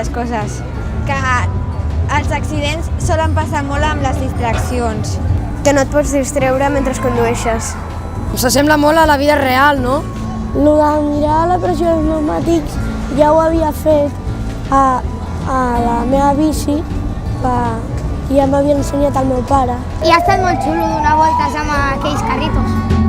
aquestes coses. Que els accidents solen passar molt amb les distraccions. Que no et pots distreure mentre condueixes. S'assembla molt a la vida real, no? Lo de mirar la pressió dels pneumàtics ja ho havia fet a la meva bici i ja m'havia ensenyat el meu pare. I ha estat molt xulo donar voltes amb aquells carritos.